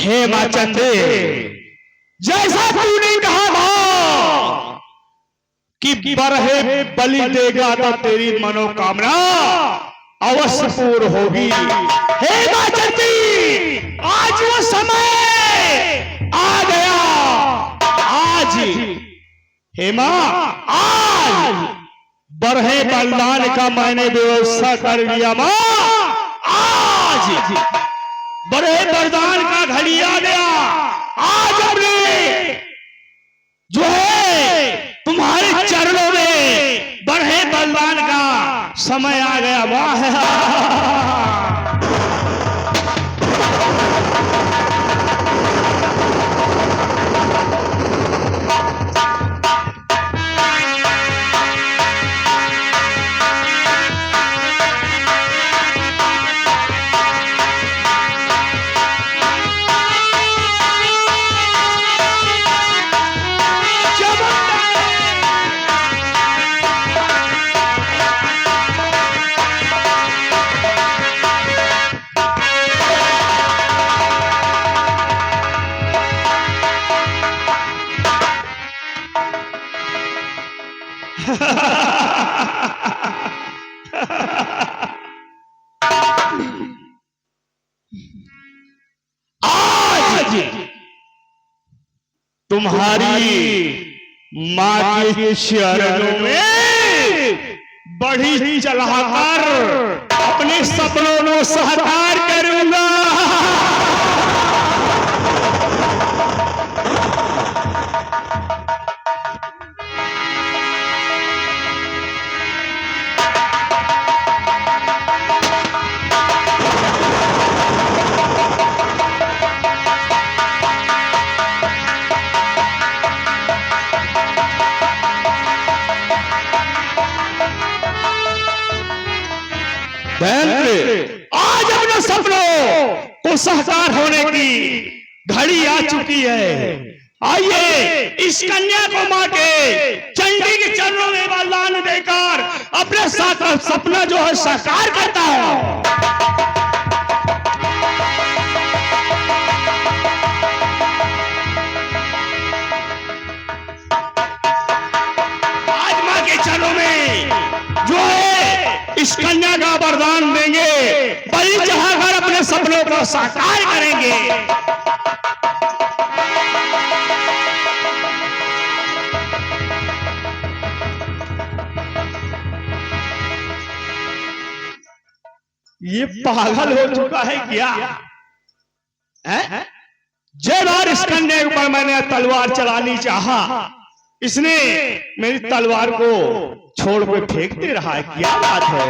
हे मां चंदे, जैसा तूने कहा था कि बरहे बलि देगा तो तेरी मनोकामना अवश्य पूर्ण होगी। हे मां चंदी, आज वो समय आ गया। आज हे मां, आज बरहे बलिदान का मैंने व्यवस्था कर लिया। मां, आज बरहे बलिदान का घड़ी आ गया। आज हमने जो है तुम्हारे चरणों में बरहे बलिदान का समय आ गया। वाह, आज तुम्हारी मां के चरणों में बढ़ी चढ़ाकर अपने सपनों को साकार करूंगा। आज अपने सपनों को साकार होने की घड़ी आ चुकी है। आइए इस कन्या को मां के चंडी के चरणों में बलिदान देकर अपने साथ सपना जो है साकार करता है। आज मां के चरणों में जो है इस कन्या का वरदान देंगे, बलि चढ़ाकर अपने सपनों को साकार करेंगे। ये पागल हो चुका है क्या? जब बार इस कन्या के ऊपर मैंने तलवार चलानी चाहा, इसने मेरी तलवार को छोड़ के फेंक दे रहा है। क्या बात है?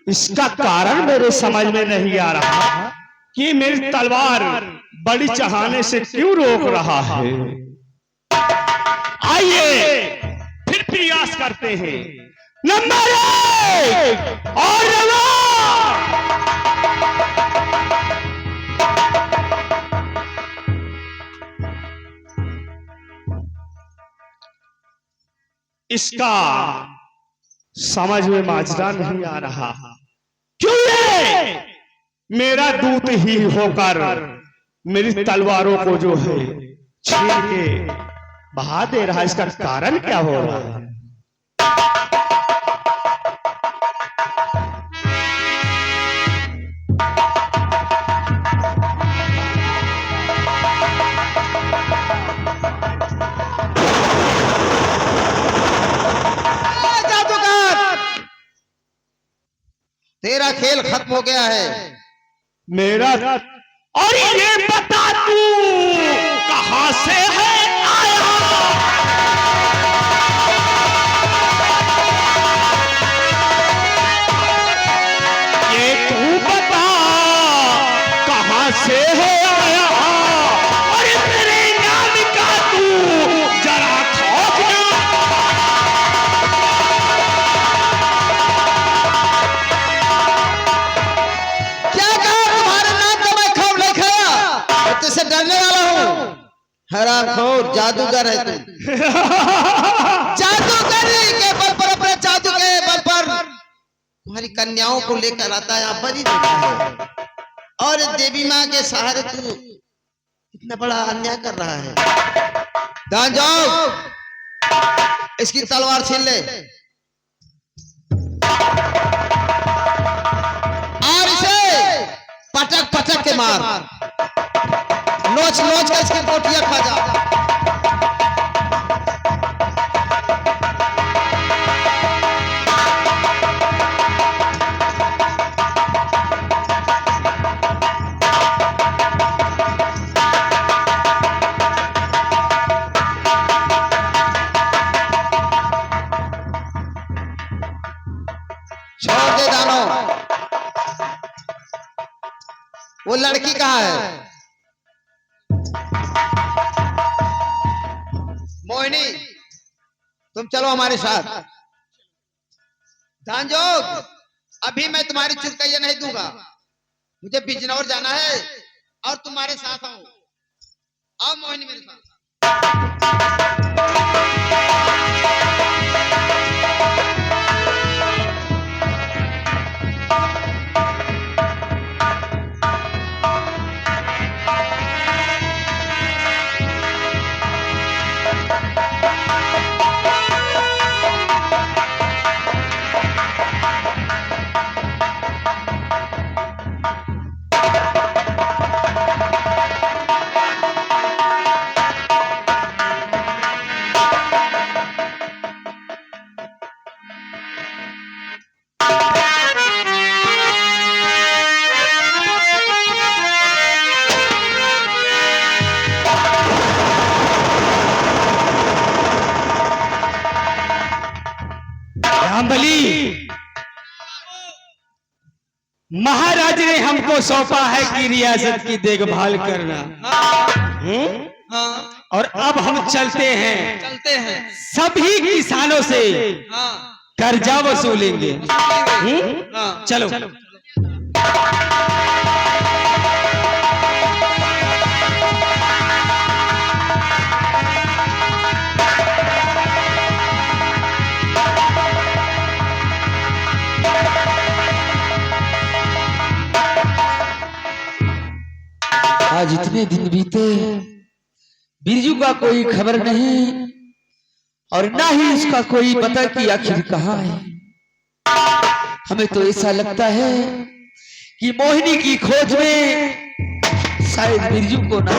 इसका कारण मेरे समझ में नहीं आ रहा कि मेरी तलवार बलि चढ़ाने से क्यों रोक रहा है। आइए फिर प्रयास करते हैं। नंबर 1 और इसका समझ में माजरा नहीं आ रहा। क्यों ये मेरा दूत ही होकर मेरी तलवारों को जो है छीन के बहा दे रहा है? इसका कारण क्या हो रहा है? तेरा खेल खत्म हो गया है। मेरा और ये बता तू कहां से है आया? ये तू बता कहां से है आया? और तेरे नाम का तू जरा खोजना। क्या कहा? तुम्हारे नाम का मैं खौफ नहीं खाया। हरामखोर जादूगर है तू। जादूगरी के बल पर, अपने जादू के बल पर तुम्हारी कन्याओं को लेकर आता है, आप बलि देता है, और देवी माँ के सहारे तू इतना बड़ा अन्याय कर रहा है। दान जाओ, इसकी तलवार छीन ले और इसे पटक पटक के मार, नोच नोच के इसकी बोटियां खा जा। छोड़ दे दानव। वो लड़की कहाँ है? मोहिनी, तुम चलो हमारे साथ। दानजोग, अभी मैं तुम्हारी चुटकैया नहीं दूंगा, मुझे बिजनौर जाना है और तुम्हारे साथ आओ। आओ मोहिनी मेरे साथ। बलि, महाराज ने हमको सौंपा है कि रियासत की देखभाल करना। और अब हम चलते हैं सभी किसानों से कर्जा वसूलेंगे। चलो, आज इतने दिन बीते, बिरजू का कोई खबर नहीं और ना ही इसका कोई पता कि आखिर कहाँ है। हमें तो ऐसा लगता है कि मोहिनी की खोज में शायद बिरजू को ना।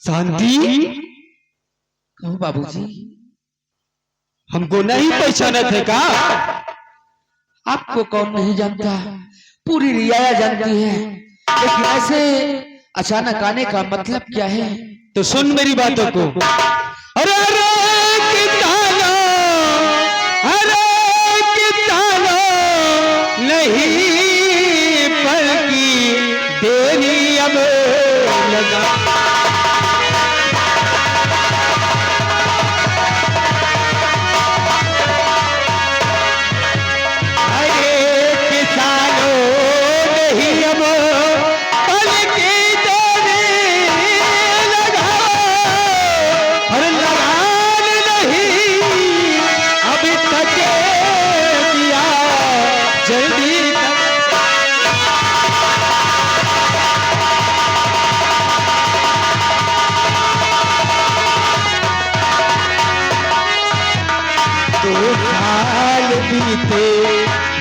शांति, कहो बाबूजी, हमको नहीं पहचाना थे का? आपको कौन नहीं जानता, पूरी रियाया जानती है, लेकिन ऐसे अचानक आने का मतलब क्या है? तो सुन मेरी बातों को। अरे अरे किसानो, नहीं पल की देरी अब लगा।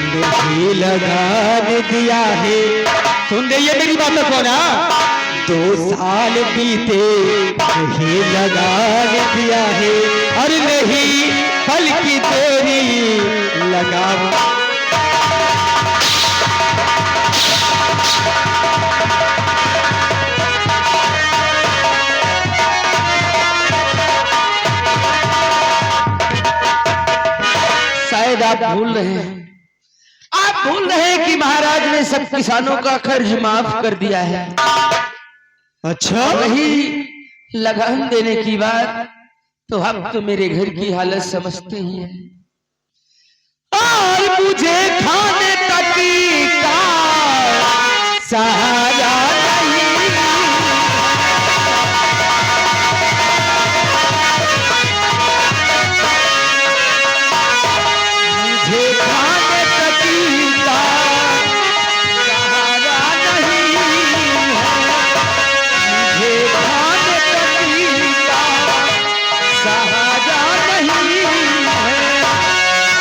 नहीं लगान दिया है, सुन रही है मेरी बातों को ना? 2 साल बीते नहीं लगान दिया है, और नहीं पल की देरी लगा। शायद आप भूल रहे हैं, आप भूल रहे हैं कि महाराज ने सब किसानों का कर्ज माफ कर दिया है। अच्छा, वही लगान देने की बात तो आप तो मेरे घर की हालत समझते ही हैं। और मुझे खाने तक का सहारा नहीं। मुझे खाने तक का सहारा नहीं है। मुझे खाने तक का सहारा नहीं है।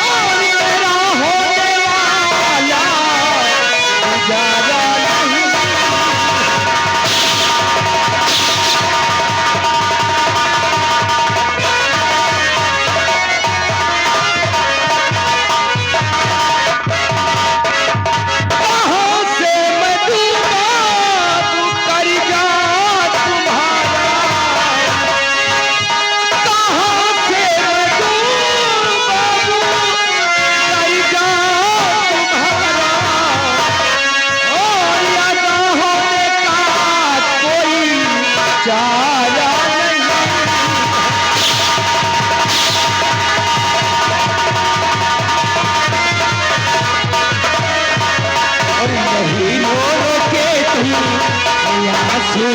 और मेरा होने वाला गुजारा नहीं। कहाँ से मैं दूंगा कर्जा तुम्हारा। कहाँ से मैं दूंगा कर्जा तुम्हारा। और अदा होने का कोई चारा नहीं। और नहीं रो के तुम आंसू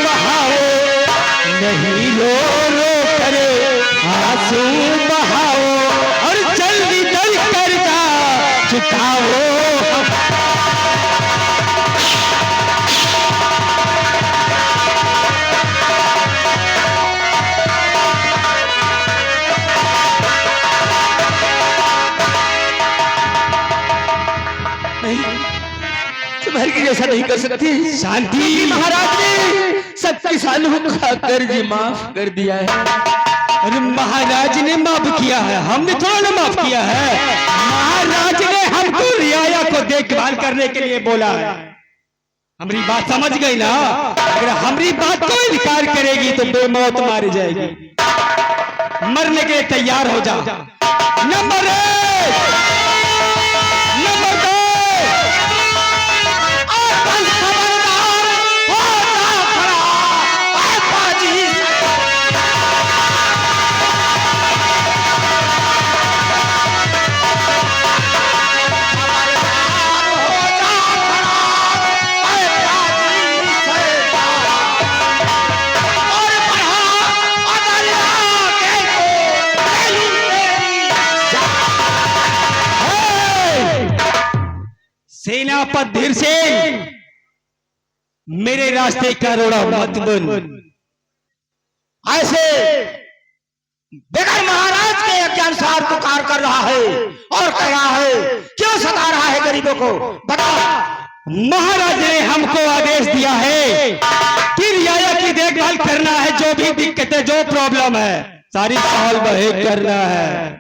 बहाओ। नहीं रो करे आंसू बहाओ। और जल्दी दल कर्जा चुकाओ। नहीं, तुम्हारे की जैसा नहीं कर सकती। शांति। महाराज ने सब किसानों का कर्ज माफ कर दिया है। अरे महाराज ने माफ किया है, हमने थोड़ा ना माफ किया है। महाराज ने हमको रियाया को देखभाल करने के लिए बोला है। हमारी बात समझ गई ना? अगर हमारी बात को इनकार करेगी तो बेमौत मारी जाएगी। मरने के लिए तैयार हो जा। नंबर 1, नंबर 2, खबरदार हो जा खड़ा। बाजी सेनापति धीर सिंह, मेरे रास्ते का रोड़ा मत बन। ऐसे बेगर महाराज के अज्ञानुसार पुकार कर रहा है और कह रहा है क्यों सता रहा है गरीबों को, बता। महाराज ने हमको आदेश दिया है कि रियाया की देखभाल करना है। जो भी दिक्कतें, जो प्रॉब्लम है, सारी सॉल्व करना है।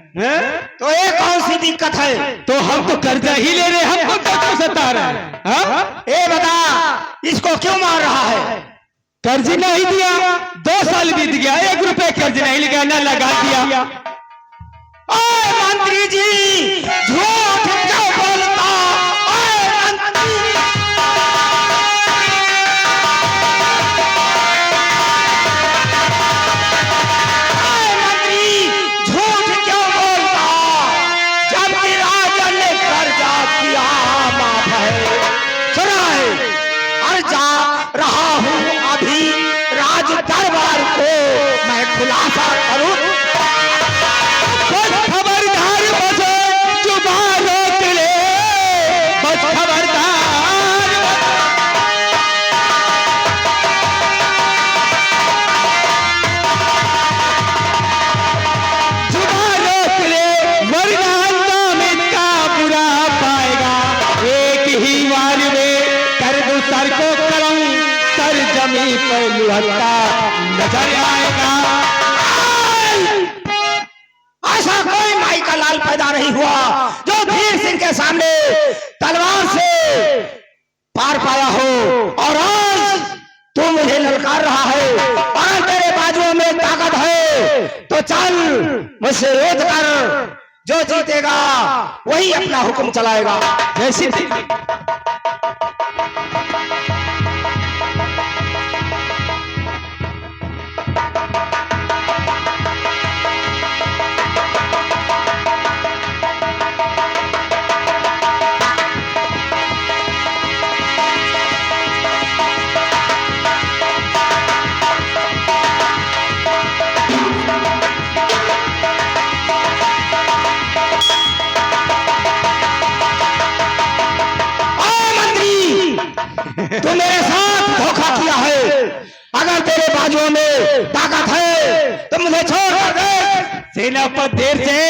तो ये कौन सी दिक्कत है? तो हम तो कर्जा ही ले रहे, हमको तो सता रहा है। हाँ? ये बता, इसको क्यों मार रहा है? कर्ज नहीं दिया, 2 साल बीत गया, 1 रुपए कर्ज नहीं लिया, ना लगा दिया। ओए मंत्री जी, झूठ क्यों बोलता? ओए मंत्री, झूठ क्यों बोलता? जबकि राजा ने कर्जा किया माफ है। सुना है, और जा रहा हूं अभी राज दरबार को मैं खुलासा करूं। बस खबरदार, बस जुबान रोक ले, बस खबरदार। जुबान रोक ले, वरना अंजाम इसका बुरा पाएगा। एक ही वार में कर दूं सर को करम, सर जमी पर लुढ़कता नजर आएगा। ऐसा कोई माई का लाल पैदा नहीं हुआ जो धीर सिंह के सामने तलवार से पार पाया हो। और आज तू मुझे ललकार रहा है, और तेरे बाजुओं में ताकत है, तो चल मुझसे रोध कर। जो जीतेगा वही अपना हुक्म चलाएगा। जैसी तू मेरे साथ धोखा किया है। अगर तेरे बाजुओं में ताकत है तो मुझे छोड़ कर दे। सेनापति देर से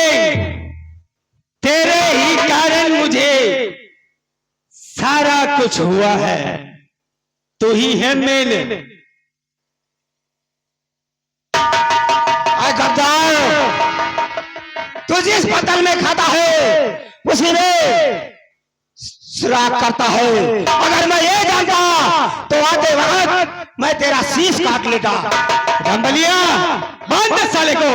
तेरे ही कारण मुझे सारा कुछ हुआ है। तू ही है मेल। गद्दार, तू जिस पतल में खाता है उसी में सुराग करता है। अगर मैं ये जानता तो आते वक्त मैं तेरा शीश काट लेता। रामबलिया बांध दे साले को।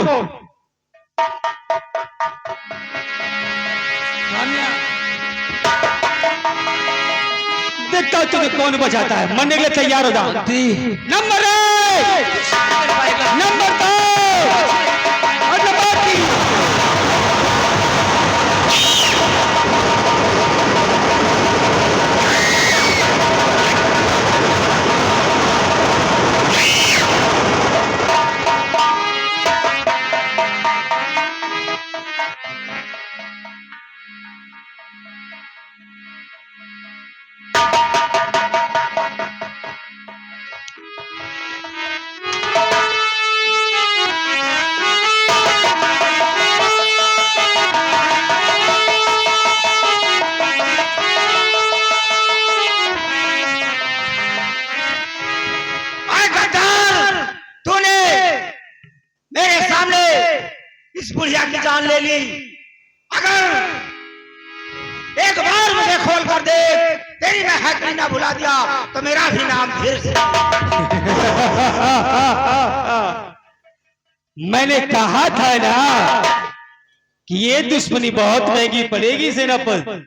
देखता हूं तुझे कौन बचाता है। मरने के लिए तैयार हो जा। नंबर 1, नंबर 2 और नंबर 3। इस बुढ़िया की जान ले ली। अगर एक बार मुझे खोल कर दे, तेरी मैं हैकरी ना भुला दिया तो मेरा भी नाम फिर से। मैंने कहा था ना कि ये दुश्मनी बहुत महंगी पड़ेगी सेनापति।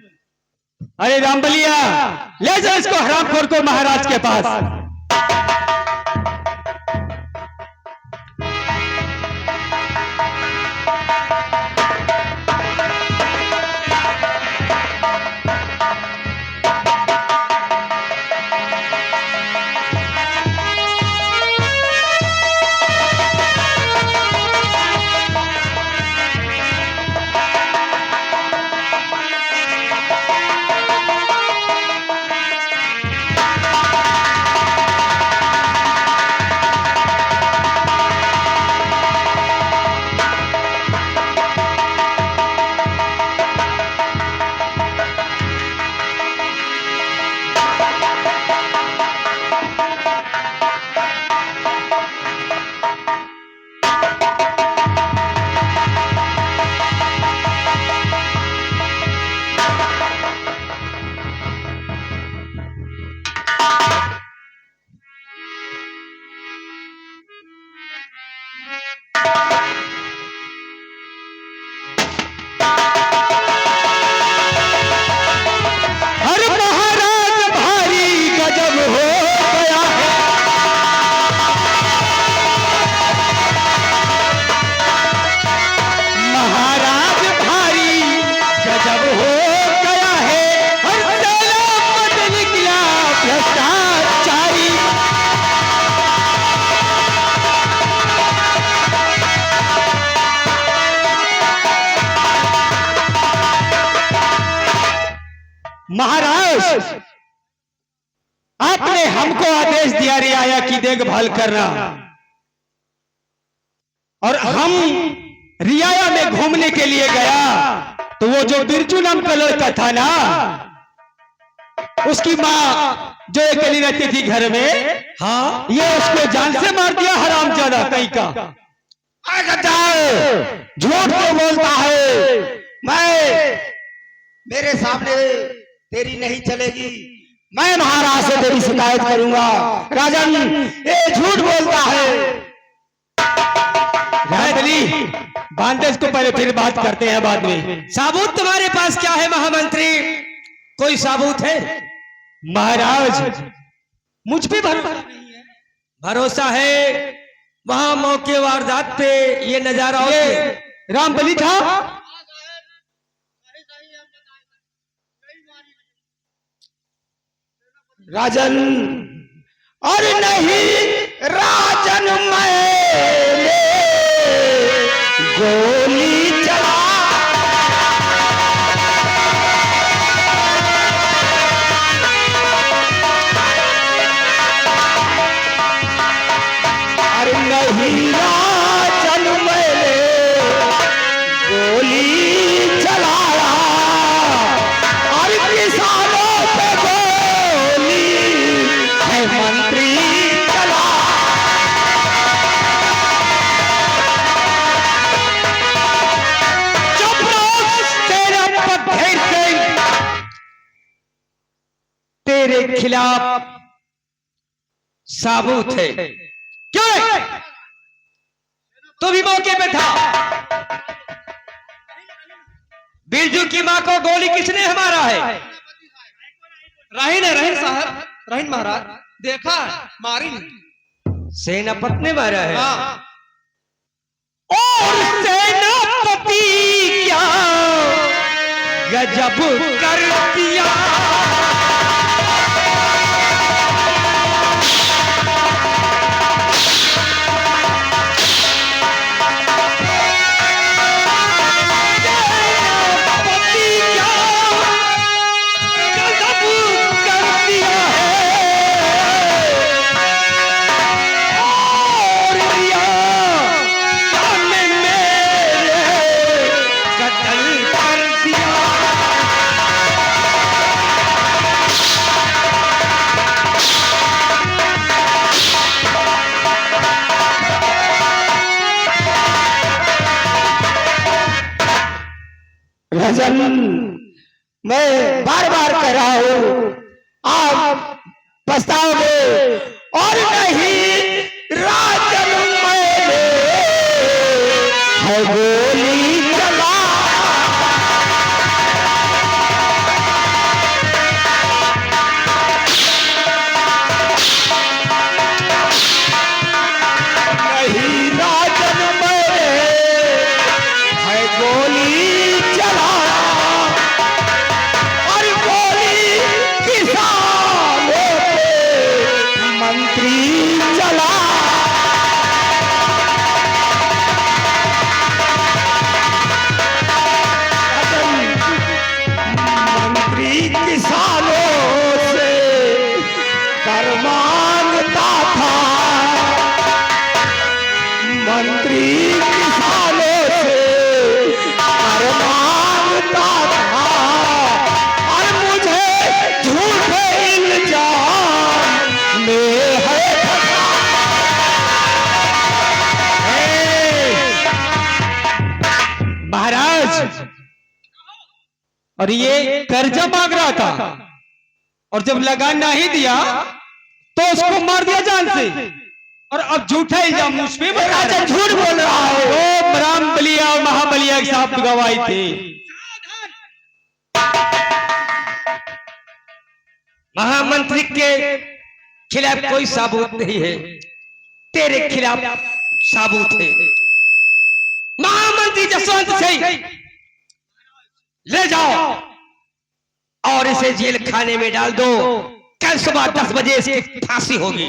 अरे रामबलिया ले जाओ इसको हरामखोर को महाराज के पास। महाराज आपने हमको आदेश दिया रियाया की देखभाल करना, और हम रियाया में घूमने के लिए गया तो वो जो बिरजू नाम का लड़का था ना, उसकी माँ जो अकेली रहती थी घर में, हाँ, ये उसको जान से मार दिया हरामजादा कहीं का। झूठ क्यों बोलता है? मैं मेरे सामने तेरी नहीं चलेगी। मैं महाराज से तेरी शिकायत करूंगा। राजन ये झूठ बोलता है। राजबली बांधे इसको, पहले फिर बात करते हैं बाद में। साबूत तुम्हारे पास क्या है महामंत्री? कोई साबूत है? महाराज मुझ पे भरोसा है। वहां मौके वारदात पे ये नजारा हो। रामबली था। राजन, अरे नहीं राजन, मैं गोली चला। तेरे खिलाफ साबुत है। क्यों है? तू भी मौके पे था। बिरजू की मां को गोली किसने मारा है? राहिन है, राहिन साहब, राहिन महाराज, देखा मारी नहीं। सेनापति ने मारा है। हाँ। और सेनापति क्या गजब कर दिया। राजन, मैं बार बार कह रहा हूं, आप पछताओगे। और नहीं राजन, मैंने है गोली चला। नहीं राजन, मैंने है गोली चला। और गोली किसानों पे मंत्री चला। मंत्री किसानों से कर मांगता था। मंत्री किसानों से कर मांगता था। और मुझे झूठे इल्जाम में है फंसा। महाराज, और ये कर्जा मांग रहा था, और जब लगान नहीं दिया तो उसको मार दिया जान से। और अब झूठा इल्जाम मुझ पे बता रहा है। झूठ बोल रहा है। वो राम बलिया और महाबलिया के साथ गवाही थे। महामंत्री के खिलाफ कोई सबूत नहीं है, तेरे खिलाफ सबूत है। महामंत्री जसवंत सिंह, ले जाओ और इसे जेल खाने में डाल दो। कल सुबह 10 बजे इसकी फांसी होगी।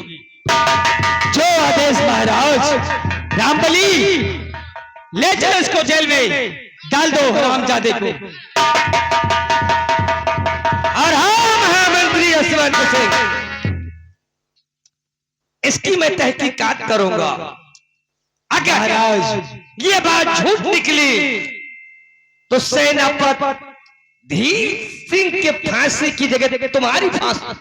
जो आदेश महाराज। रामबली, ले चलो इसको जेल में डाल दो रामजादे को। और हाँ महामंत्री यशवंत सिंह, इसकी मैं तहकीकात करूंगा। अगर ये बात झूठ निकली तो सेनापति धीर सिंह के फांसी की जगह तुम्हारी फांसी।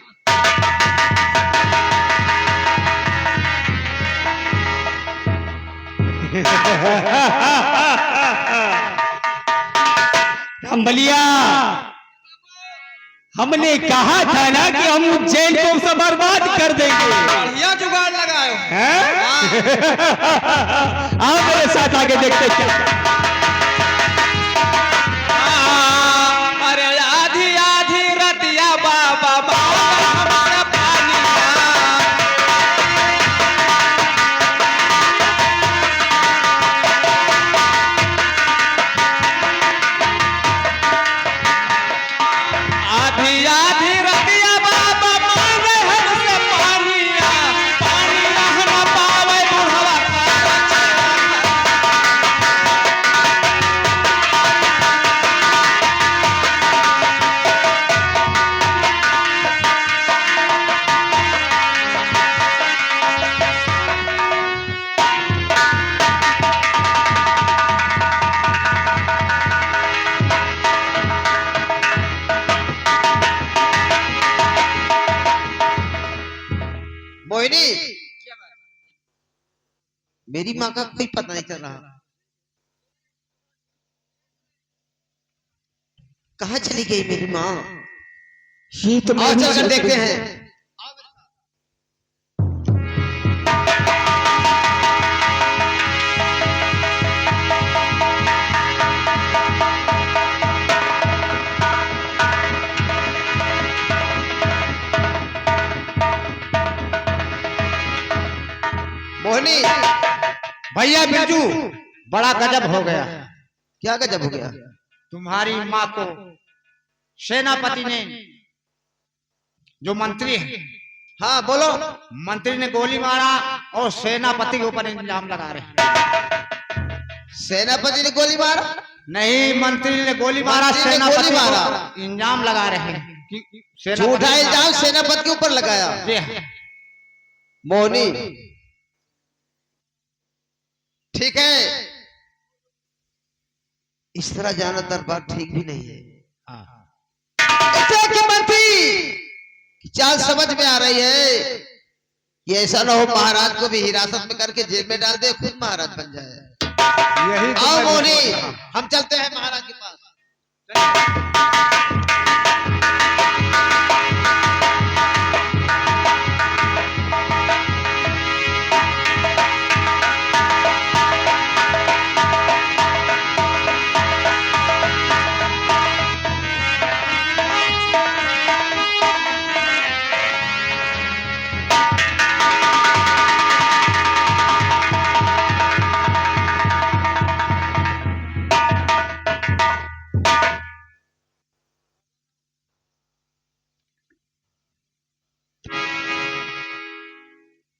अंबलिया, हमने कहा था ना कि हम जेल को सब बर्बाद कर देंगे। बढ़िया जुगाड़ लगाए हो। हैं? आओ मेरे साथ आगे देखते क्या। अरे आधी आधी रतिया बाबा बाबा हमारा पानी आधी आधी रतिया बाबा मांगे हमसे पानिया पानी ना पावे बुढ़वा मोहिनी, मेरी माँ का कोई पता नहीं चल रहा। कहाँ चली गई मेरी माँ? ये तो आओ चलकर देखते हैं। मोहिनी, भैया बिरजू, बड़ा गजब हो गया। क्या गजब हो गया? तुम्हारी माँ को सेनापति ने, जो मंत्री है, हाँ बोलो। मंत्री ने गोली मारा और सेनापति के ऊपर इल्जाम लगा रहे हैं। सेनापति ने गोली मारा? नहीं, मंत्री ने गोली मारा, मंत्री ने सेनापति गोली मारा। को इल्जाम लगा रहे हैं कि झूठा इल्जाम सेनापति के ऊपर लगाया। जी हाँ। मोहिनी, ठीक है, इस तरह जाना दरबार ठीक भी नहीं है। ऐसा कि मंत्री की चाल समझ में आ रही है। ये ऐसा ना हो महाराज को भी हिरासत में करके जेल में डाल दे, खुद महाराज बन जाए। यही तो आओ मैं मोहिनी, सोच रहा हूं। हम चलते हैं महाराज के पास।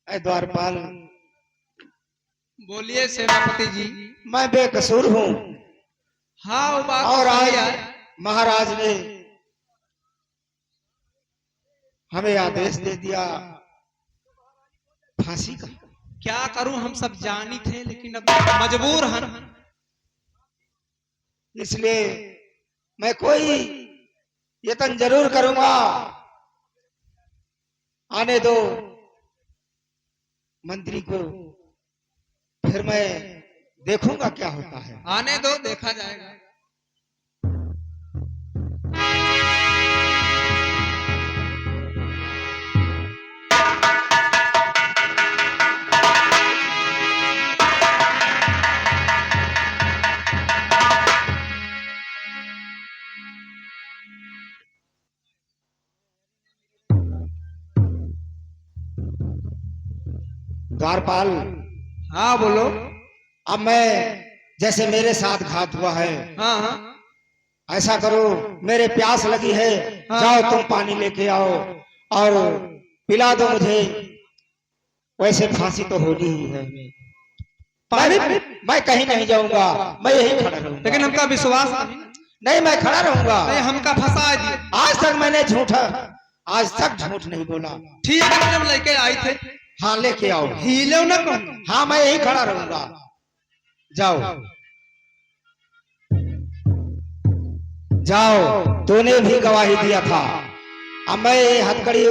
द्वारपाल, बोलिए सेनापति जी। मैं बेकसूर हूँ हाँ वो बात और तो आज सही है। महाराज ने हमें आदेश दे दिया फांसी का। क्या करूं, हम सब जानी थे लेकिन अब मजबूर हैं। इसलिए मैं कोई यत्न जरूर करूंगा। आने दो मंत्री को, फिर मैं देखूंगा क्या होता है। आने दो, देखा जाएगा। द्वारपाल, हाँ बोलो। अब मैं, जैसे मेरे साथ घात हुआ है, हाँ हाँ ऐसा करो, मेरे प्यास लगी है, हाँ। जाओ तुम पानी लेके आओ और पिला दो मुझे। वैसे फांसी तो होनी ही है। पानी? मैं कहीं नहीं जाऊंगा, मैं यही खड़ा रहूंगा। लेकिन हमका विश्वास नहीं। नहीं, मैं खड़ा रहूंगा। नहीं, हमका फंसा दिए। आज तक मैंने आज तक झूठ नहीं बोला। ठीक है, जब लेके आए थे। हाँ, लेके आओ। हिले ना कौन। हाँ, मैं यही खड़ा रहूंगा। जाओ जाओ, तूने भी गवाही दिया था। अब मैं ये हथकड़ी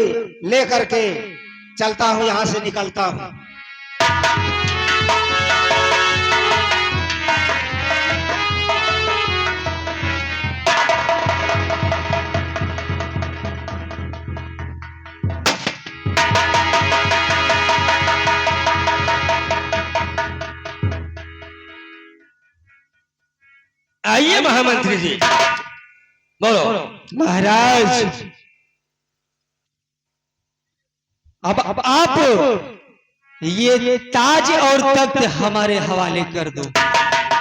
लेकर के चलता हूँ, यहाँ से निकलता हूँ। आइए महामंत्री जी, बोलो। महाराज, अब आप ये ताज और तख्त हमारे हवाले कर दो।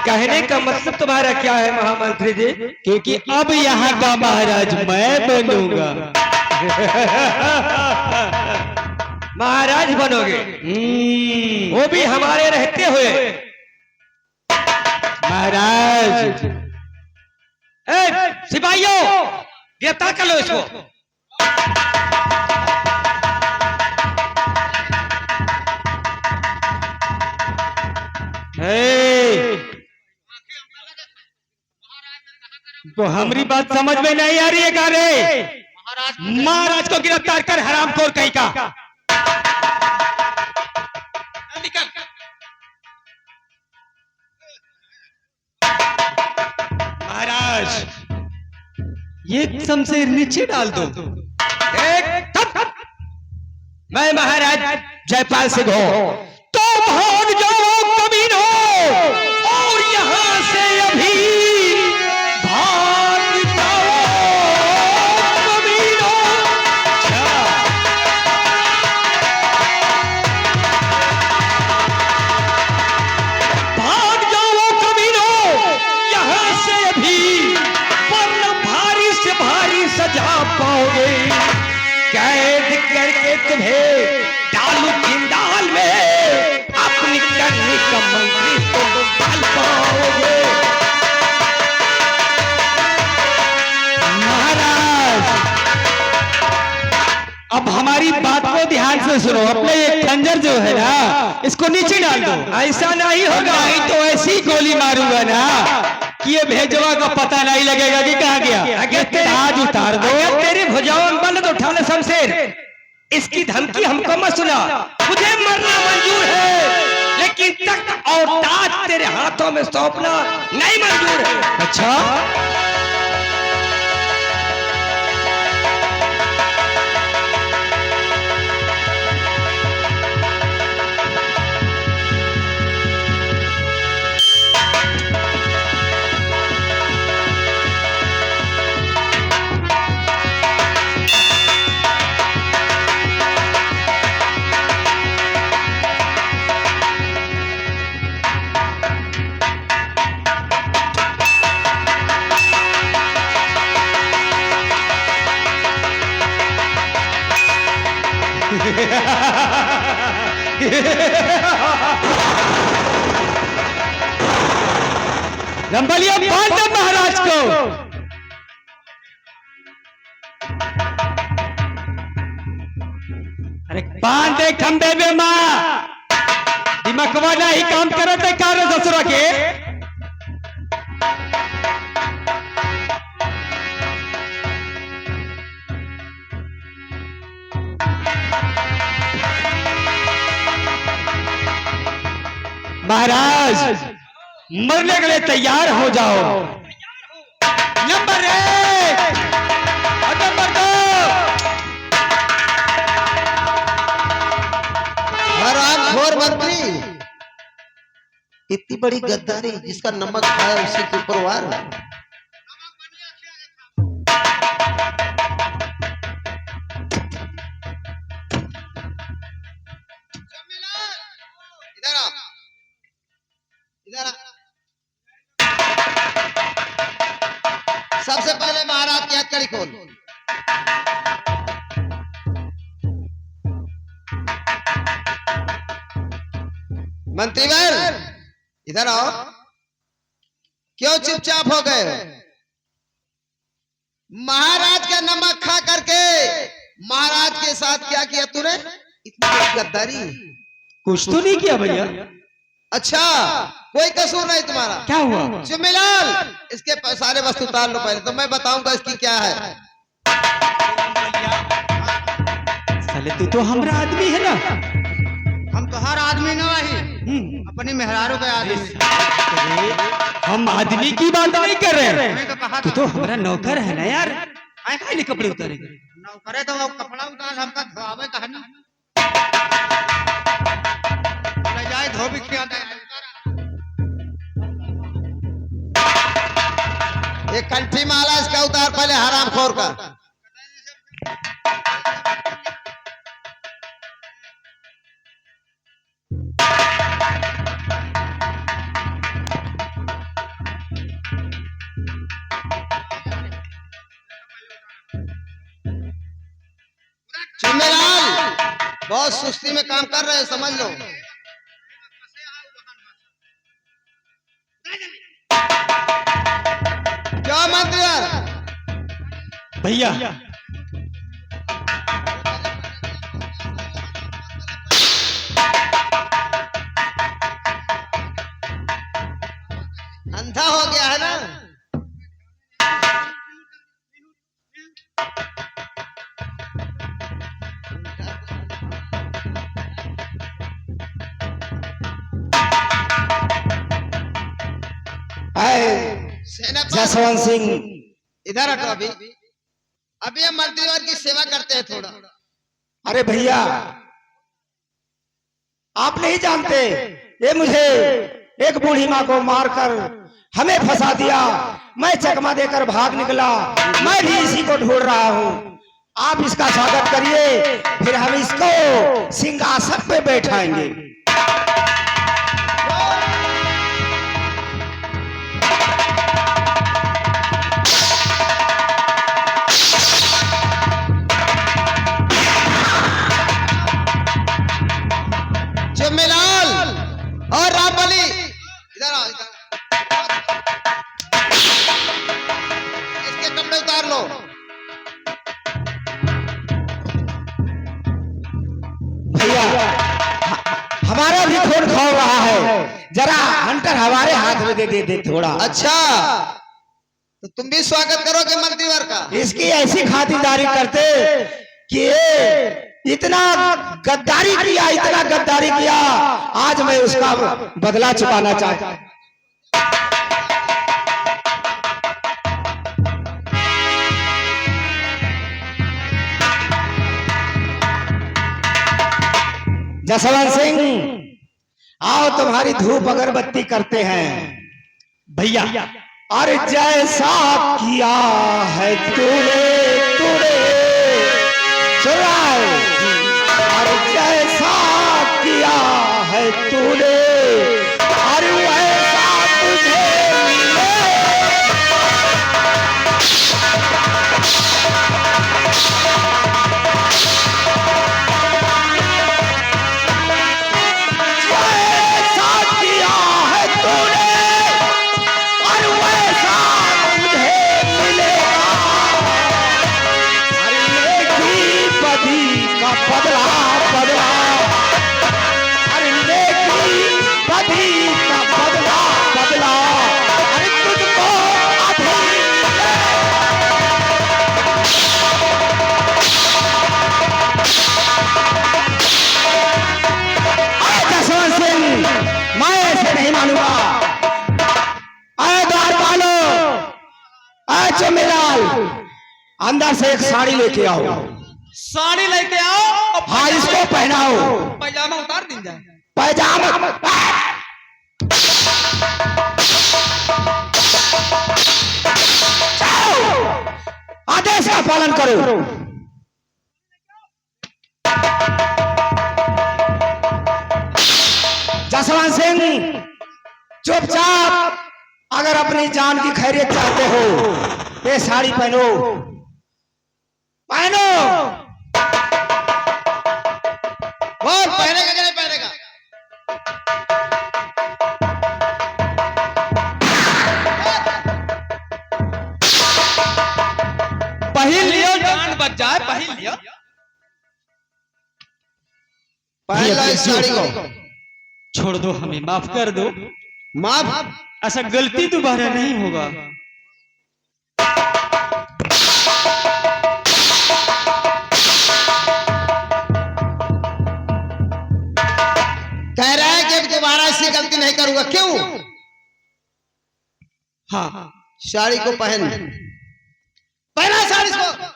कहने का मतलब तुम्हारा क्या है महामंत्री जी? क्योंकि अब यहाँ का महाराज मैं बनूंगा। महाराज बनोगे? वो भी हमारे रहते हुए? महाराज, सिपाहियों, गिरफ्तार कर लो इसको। तो हमारी बात समझ में नहीं आ रही है क्या रे? महाराज को गिरफ्तार कर, हरामखोर कहीं का। महाराज, ये शमशीर नीचे डाल दो। मैं महाराज जयपाल सिंह हूँ। तो भाग जाओ कमीनो और यहाँ से अभी भाग जाओ कमीनो। भाग जाओ कमीनो यहाँ से अभी, वरना भारी से भारी सजा पाओगे। कैद करके तुम्हें डालू जिंदाल में, अपनी करनी का मंत्री तुम डाल पाओगे। महाराज अब हमारी बात को ध्यान से सुनो। अपने ये खंजर जो है ना, इसको नीचे डाल दो। ऐसा नहीं होगा, नहीं तो ऐसी गोली मारूंगा ना कि ये भेजवा का पता नहीं लगेगा कि कहाँ गया। अगर ताज उतार दो, तेरी भुजाओं में बल तो उठा ले शमशेर। इसकी धमकी हमको मत सुना। मुझे मरना मंजूर है, लेकिन तख्त और ताज तेरे हाथों में सौंपना नहीं मंजूर है। अच्छा रंबलिया बांध दे महाराज को। अरे बांध दे खंबे में माँ, दिमागवा नहीं काम करते कार्य ससुरा के। महाराज मरने के लिए तैयार हो जाओ। नंबर 1 और नंबर 2। हरामखोर मंत्री, इतनी बड़ी गद्दारी, जिसका नमक खाया उसी के ऊपर वार। इधर आ, इधर आ। सबसे पहले महाराज की हथकड़ी खोल। मंत्रीवर इधर आओ। क्यों चुपचाप हो गए? महाराज का नमक खा करके महाराज के साथ क्या किया तूने? इतनी बड़ी गद्दारी। कुछ तो नहीं किया भैया। अच्छा, कोई कसूर नहीं तुम्हारा। क्या हुआ? चुमिलाल, इसके सारे वस्तु उतार लो पहले, तो मैं बताऊंगा इसकी क्या है। साले तू तो हमारा आदमी है ना। हम तो हर आदमी न रही, अपनी मेहरारू के आदमी। हम आदमी की बात नहीं कर रहे हैं। मैं तो कहा तू तो हमारा नौकर है ना यार। आए खाली कपड़े उतारेगा। नौकरे तो वो कपड़ा उतार हमका धोआवे कहना। ले जाए धोबी किया दे। ये कंठी माला इसका उतार पहले, हरामखोर का। चुम्बेलाल, बहुत सुस्ती में काम कर रहे हैं, समझ लो। क्या मंत्री भैया अंधा हो गया है ना? जसवंत सिंह, इधर हटो। अभी अभी हम मंत्रीवर की सेवा करते हैं थोड़ा। अरे भैया आप नहीं जानते, ये मुझे एक बूढ़ी माँ को मारकर हमें फंसा दिया। मैं चकमा देकर भाग निकला, मैं भी इसी को ढूंढ रहा हूँ। आप इसका स्वागत करिए, फिर हम इसको सिंहासन पे बैठाएंगे। जमेलाल और रामबली इधर आओ, इधर। इसके कपड़े उतार लो। भैया, हमारा भी खून खौल रहा है, जरा हंटर हमारे हाथ में दे दे थोड़ा। अच्छा, तो तुम भी स्वागत करोगे मंत्रीवर का? इसकी ऐसी खातिरदारी करते कि ये इतना गद्दारी किया, इतना गद्दारी किया, आज मैं उसका बदला चुकाना चाहता हूं। जसवंत सिंह, आओ तुम्हारी धूप अगरबत्ती करते हैं। भैया अरे जैसा किया है तूने तूने सुनाए, अरे जैसा किया है तूने, अरे वैसा तुझे मिले। जैसा किया है तूने, अरे वैसा तुझे मिलेगा। अरे नेकी बदी का बदला बदला, अरे नेकी बदी का बदला बदला, अरे तुझको अभी जसवंत सिंह, मैं ऐसे नहीं मानूंगा। आए द्वारपालो, आए जमेलाल, अंदर से एक साड़ी लेके आओ। साड़ी लेके आओ और हाँ, इसको पहनाओ। पैजामा उतार दी जाए। पैजामा जाओ, आदेश का पालन करो। जसवंत सिंह, चुपचाप, अगर अपनी जान की खैरियत चाहते हो, ये साड़ी पहनो, पहनो। बोल, पहनेगा कि नहीं पहनेगा? पहन लियो, जान बच जाए, पहन लियो। पहन लो इस साड़ी को। छोड़ दो, हमें माफ कर दो। माफ? ऐसा गलती दोबारा नहीं होगा। कह रहा है कि दोबारा ऐसी गलती नहीं करूंगा। क्यों? हाँ, साड़ी को पहना साड़ी को।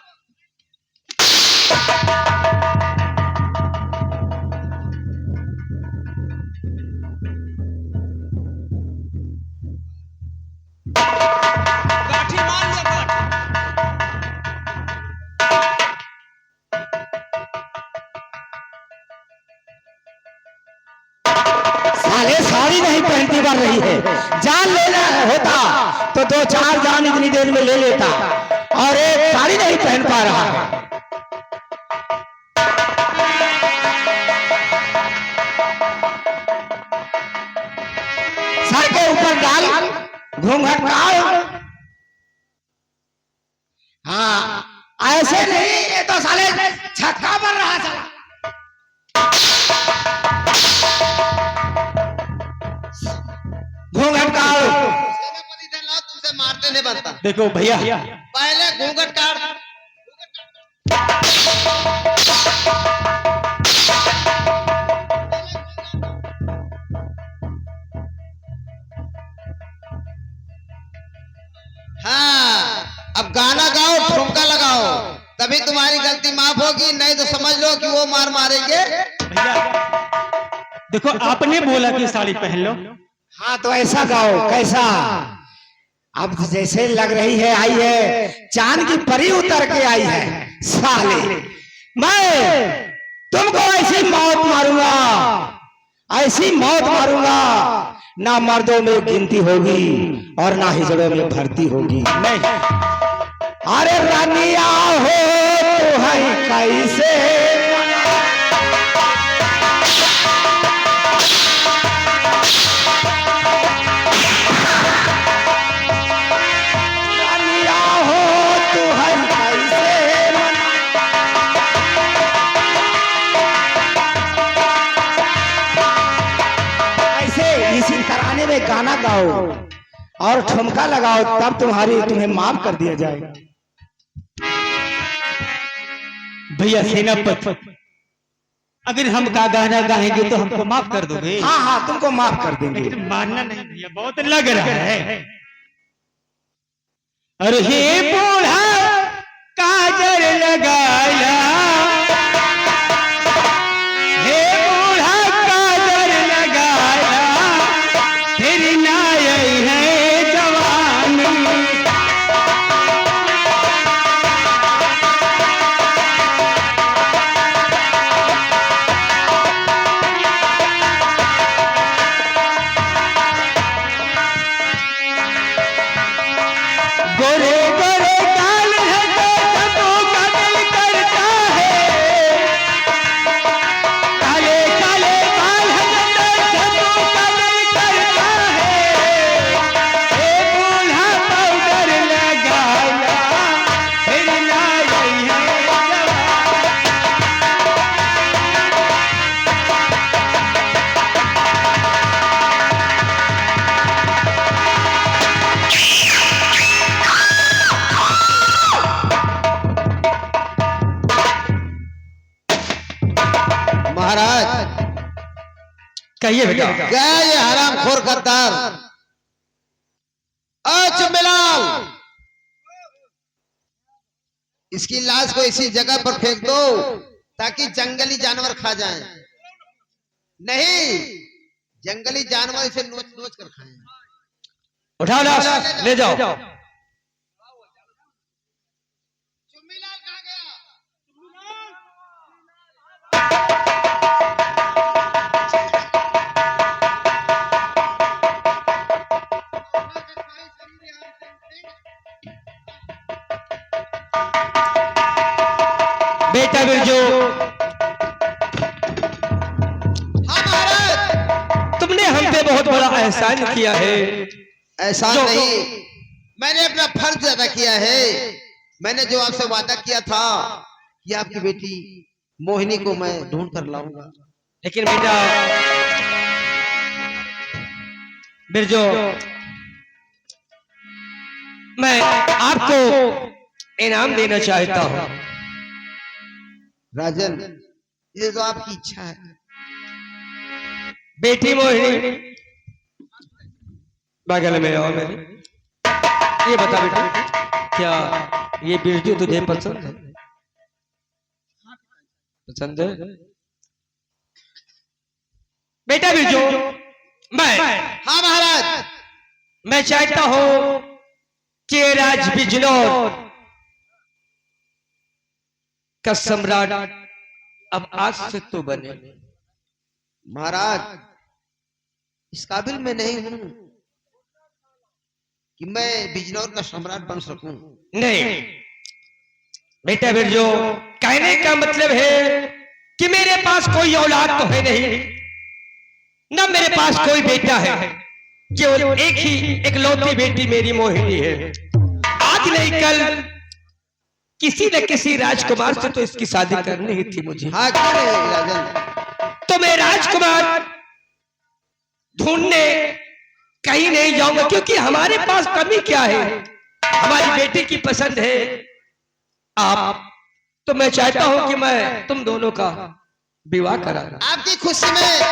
गाठी मार लिया गाठी। साले साड़ी नहीं पहनती बढ़ रही है, जान लेना होता तो दो चार जान इतनी देर में ले लेता, और एक साड़ी नहीं पहन पा रहा है। सर के ऊपर डाल, घूंघट डाल। हाँ, ऐसे नहीं, ये तो साले छक्का बन रहा साला। घूंघट काट। तुमसे मारते नहीं बनता। देखो भैया, पहले घूंघट काट। हाँ, अब गाना गाओ, ठुमका लगाओ, तभी तुम्हारी गलती माफ होगी, नहीं तो समझ लो कि वो मार मारेंगे। भैया देखो आपने बोला कि साड़ी पहन लो। हाँ तो ऐसा गाओ कैसा? अब जैसे लग रही है आई है चांद की परी उतर के आई है। साले मैं तुमको ऐसी मौत मारूंगा, ऐसी मौत मारूंगा, ना मर्दों में गिनती होगी और ना हिजड़ों में भर्ती होगी। नहीं, अरे रानिया हो तो है कैसे रानिया हो तो है कैसे ऐसे इसी तराने में गाना गाओ और ठुमका लगाओ, तब तुम्हें माफ कर दिया जाएगा। भैया सेनापति, अगर हम का गाना गाएंगे तो हमको माफ कर दोगे? हाँ हाँ तुमको माफ कर देंगे। लेकिन मानना नहीं भैया, बहुत लग रहा है। अरे हे बूढ़ा काजल लगाया, हे बूढ़ा काजल लगाया, फिर ना आई है जवानी। गोरे गोरे गाल है तो सबों का दिल करता है, काले काले बाल है तो सबों का दिल करता है। ए बूढ़ा पाउडर लगाया, फिर ना आई है जवानी। महाराज कहिए बेटा। क्या है ये हरामखोर गद्दार? चुम्बेलाल, इसकी लाश को इसी जगह पर फेंक दो ताकि जंगली जानवर खा जाएं। नहीं, जंगली जानवर इसे नोच नोच कर खाएं। उठाओ लाश, ले जाओ। चुम्बेलाल कहाँ गया? बेटा बिरजू, हाँ महाराज। तुमने हम पे बहुत बड़ा एहसान किया है। ऐसा नहीं, मैंने अपना फर्ज अदा किया है। मैंने जो आपसे वादा किया था कि आपकी बेटी मोहिनी को मैं ढूंढ कर लाऊंगा। लेकिन बेटा बिरजू, मैं आपको इनाम देना चाहता हूँ। राजन, ये तो आपकी इच्छा है। बेटी मोहिनी, बगल में आओ मेरे। ये बता बेटा, क्या ये बिरजू तुझे पसंद है? पसंद है बेटा बिरजू? हाँ महाराज। मैं चाहता हूं कि राज बिजनौर का सम्राट अब आज से तो बने। महाराज, इस काबिल मैं नहीं हूं कि मैं बिजनौर का सम्राट बन सकूं। नहीं बेटा बिरजू, कहने का मतलब है कि मेरे पास कोई औलाद तो है नहीं, ना मेरे पास कोई बेटा है, केवल एक ही इकलौती बेटी मेरी मोहिनी है। आज नहीं कल किसी न किसी राजकुमार से तो इसकी शादी करनी ही थी मुझे। हाँ क्यों नहीं राजन? तो मैं राजकुमार ढूंढने कहीं नहीं जाऊंगा, क्योंकि हमारे पास कमी क्या है? हमारी बेटी की पसंद है आप, तो मैं चाहता हूं कि मैं तुम दोनों का विवाह करा। आपकी खुशी में